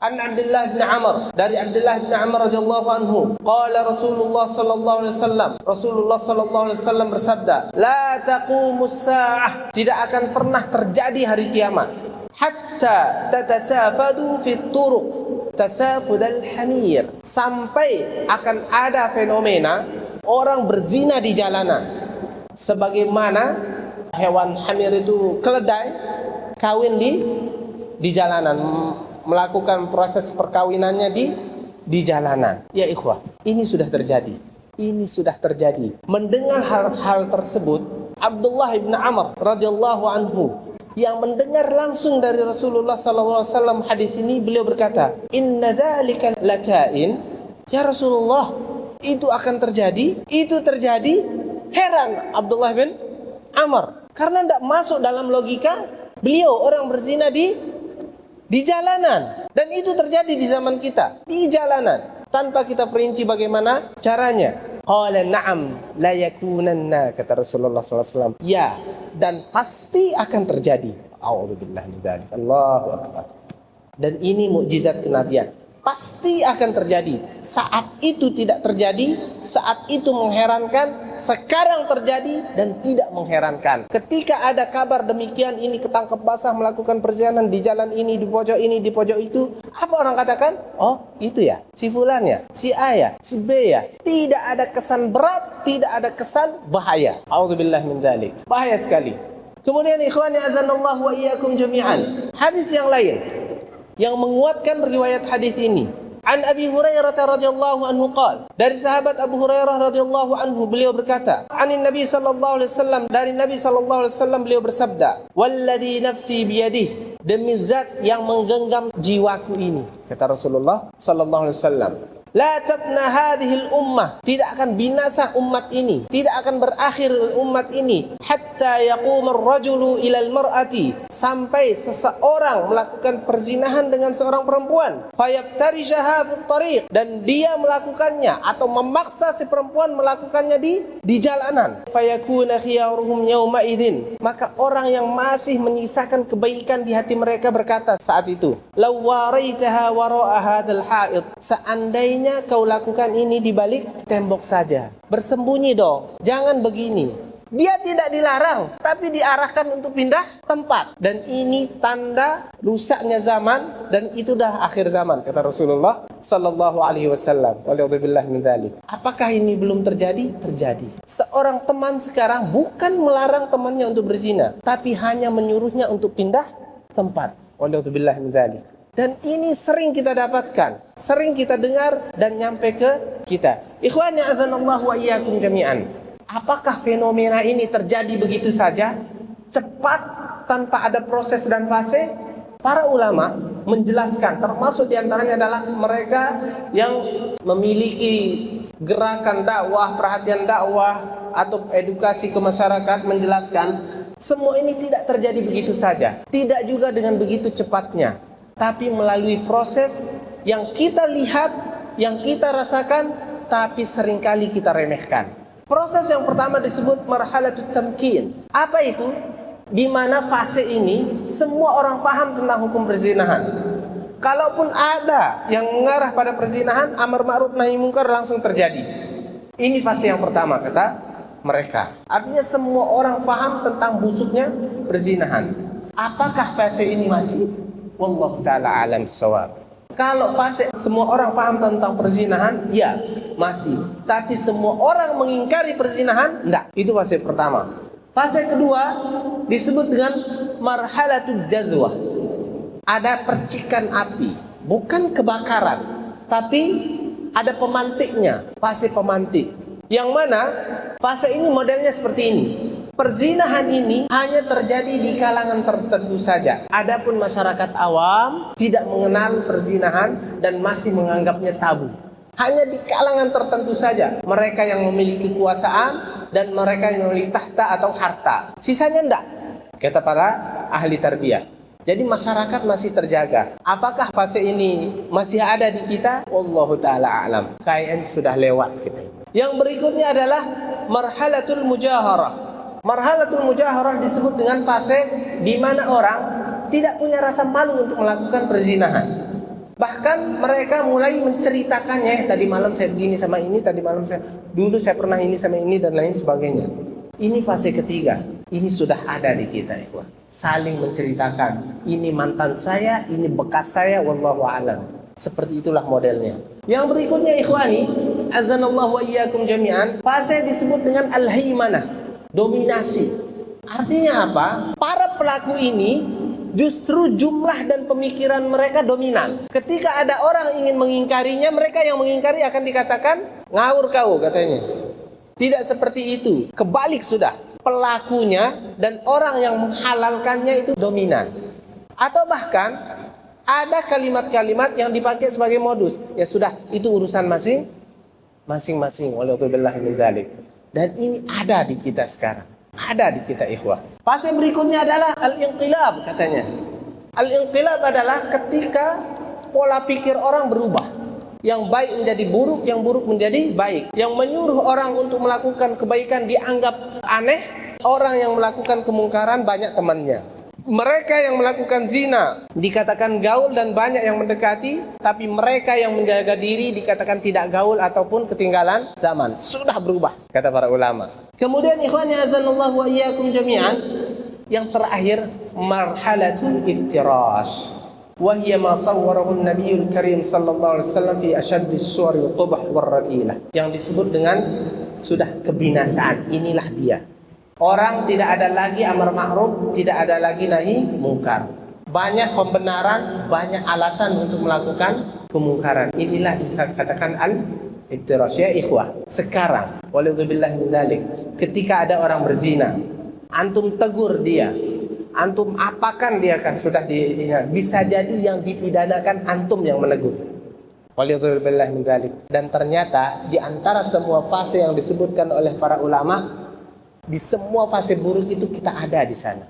An Abdullah bin Amr, dari Abdullah bin Amr radhiyallahu anhu, qala Rasulullah sallallahu alaihi wasallam, Rasulullah sallallahu alaihi wasallam bersabda, la taqumus saah, tidak akan pernah terjadi hari kiamat, hatta tatasafadu fit turuq tasafudal hamir, sampai akan ada fenomena orang berzina di jalanan sebagaimana hewan hamir itu keledai kawin di jalanan, melakukan proses perkawinannya di jalanan. Ya ikhwah, ini sudah terjadi. Ini sudah terjadi. Mendengar hal tersebut, Abdullah bin Amr radhiyallahu anhu yang mendengar langsung dari Rasulullah sallallahu alaihi wasallam hadis ini, beliau berkata, "Inna dzalika lakain." Ya Rasulullah, itu akan terjadi? Itu terjadi? Heran Abdullah bin Amr karena tidak masuk dalam logika beliau, orang berzina di jalanan, dan itu terjadi di zaman kita di jalanan tanpa kita perinci bagaimana caranya. Qala na'am la yakunanna, kata Rasulullah SAW, ya, dan pasti akan terjadi. A'udzubillahi min dzalik. Allahu akbar. Dan ini mukjizat kenabian. Pasti akan terjadi. Saat itu tidak terjadi, saat itu mengherankan, sekarang terjadi dan tidak mengherankan. Ketika ada kabar demikian, ini ketangkep basah melakukan perzinahan di jalan ini, di pojok ini, di pojok itu, apa orang katakan? Oh, itu ya, si fulan ya, si A ya, si B ya. Tidak ada kesan berat, tidak ada kesan bahaya. A'udzubillahi min dzalik. Bahaya sekali. Kemudian ikhwani azanallahu wa iyyakum jami'an, hadis yang lain yang menguatkan riwayat hadis ini. An Abi Hurairah radhiyallahu anhu qala, dari sahabat Abu Hurairah radhiyallahu anhu, beliau berkata, anin Nabi sallallahu alaihi wasallam, dari Nabi sallallahu alaihi wasallam beliau bersabda, walladzi nafsi biyadihi, demi zat yang menggenggam jiwaku ini, kata Rasulullah sallallahu alaihi wasallam, la tabna hadhil ummah, tidak akan binasa umat ini, tidak akan berakhir umat ini, hatta yaqumar rajulu ilal mar'ati, sampai seseorang melakukan perzinahan dengan seorang perempuan, fayaftarishaha fit tariq, dan dia melakukannya atau memaksa si perempuan melakukannya di jalanan, fayakuna khiyaruhum yauma idzin, maka orang yang masih menyisakan kebaikan di hati mereka berkata saat itu, law waraitaha wara'a hadzal ha'id, seandainya kau lakukan ini di balik tembok saja, bersembunyi dong, jangan begini. Dia tidak dilarang, tapi diarahkan untuk pindah tempat. Dan ini tanda rusaknya zaman, dan itu dah akhir zaman, kata Rasulullah sallallahu alaihi wasallam. Waliyadzubillah min dzalik. Apakah ini belum terjadi? Terjadi. Seorang teman sekarang bukan melarang temannya untuk berzina, tapi hanya menyuruhnya untuk pindah tempat. Waliyadzubillah min dzalik. Dan ini sering kita dapatkan, sering kita dengar dan nyampe ke kita. Ikhwani azanallahu wa iyyakum jami'an. Apakah fenomena ini terjadi begitu saja, cepat, tanpa ada proses dan fase? Para ulama menjelaskan, termasuk diantaranya adalah mereka yang memiliki gerakan dakwah, perhatian dakwah, atau edukasi ke masyarakat, menjelaskan semua ini tidak terjadi begitu saja, tidak juga dengan begitu cepatnya, tapi melalui proses yang kita lihat, yang kita rasakan, tapi seringkali kita remehkan. Proses yang pertama disebut marhalatut tamkin. Apa itu? Di mana fase ini semua orang paham tentang hukum perzinahan. Kalaupun ada yang mengarah pada perzinahan, amar ma'ruf nahi mungkar langsung terjadi. Ini fase yang pertama, kata mereka. Artinya semua orang paham tentang busuknya perzinahan. Apakah fase ini masih? Wallahu ta'ala alam bissawab. Kalau fase semua orang paham tentang perzinahan, ya masih. Tapi semua orang mengingkari perzinahan, enggak. Itu fase pertama. Fase kedua disebut dengan marhalatul jadzwah. Ada percikan api, bukan kebakaran, tapi ada pemantiknya, fase pemantik. Yang mana fase ini modelnya seperti ini. Perzinahan ini hanya terjadi di kalangan tertentu saja. Adapun masyarakat awam tidak mengenal perzinahan dan masih menganggapnya tabu. Hanya di kalangan tertentu saja. Mereka yang memiliki kekuasaan dan mereka yang memiliki tahta atau harta. Sisanya enggak, kata para ahli tarbiyah. Jadi masyarakat masih terjaga. Apakah fase ini masih ada di kita? Wallahu ta'ala a'lam. Kayaknya sudah lewat kita. Yang berikutnya adalah marhalatul mujaharah. Marhalatul mujaharah disebut dengan fase di mana orang tidak punya rasa malu untuk melakukan perzinahan. Bahkan mereka mulai menceritakannya, tadi malam saya begini sama ini, dulu saya pernah ini sama ini, dan lain sebagainya. Ini fase ketiga. Ini sudah ada di kita, ikhwah. Saling menceritakan, ini mantan saya, ini bekas saya, wallahu a'lam. Seperti itulah modelnya. Yang berikutnya, ikhwani, azanallahu wa iyyakum jami'an, fase disebut dengan al-haimanah, dominasi. Artinya apa? Para pelaku ini justru jumlah dan pemikiran mereka dominan. Ketika ada orang ingin mengingkarinya, mereka yang mengingkari akan dikatakan ngawur kau, katanya. Tidak seperti itu. Kebalik sudah. Pelakunya dan orang yang menghalalkannya itu dominan. Atau bahkan ada kalimat-kalimat yang dipakai sebagai modus. Ya sudah, itu urusan masing-masing. Wallahu min dzalik. Dan ini ada di kita sekarang. Ada di kita, ikhwah. Fase berikutnya adalah al-inqilab, katanya. Al-inqilab adalah ketika pola pikir orang berubah. Yang baik menjadi buruk, yang buruk menjadi baik. Yang menyuruh orang untuk melakukan kebaikan dianggap aneh. Orang yang melakukan kemungkaran banyak temannya. Mereka yang melakukan zina dikatakan gaul dan banyak yang mendekati. Tapi mereka yang menjaga diri dikatakan tidak gaul ataupun ketinggalan zaman. Sudah berubah, kata para ulama. Kemudian ikhwani azanallahu wa iyyakum jami'an, yang terakhir marhalatul iftirash. Wahia ma sawwarahu an-nabiyul karim sallallahu alaihi wasallam fi ashaddi as-suwar al-qubh war-radilah, yang disebut dengan sudah kebinasaan. Inilah dia. Orang tidak ada lagi amar ma'ruf, tidak ada lagi nahi mungkar. Banyak pembenaran, banyak alasan untuk melakukan kemungkaran. Inilah dikatakan al-iftirash, ya ikhwah. Sekarang, waliyadzubillah min dzalik, ketika ada orang berzina, antum tegur dia, antum apakan dia, kan sudah bisa jadi yang dipidanakan antum yang menegur. Waliyadzubillah min dzalik. Dan ternyata di antara semua fase yang disebutkan oleh para ulama, di semua fase buruk itu kita ada di sana.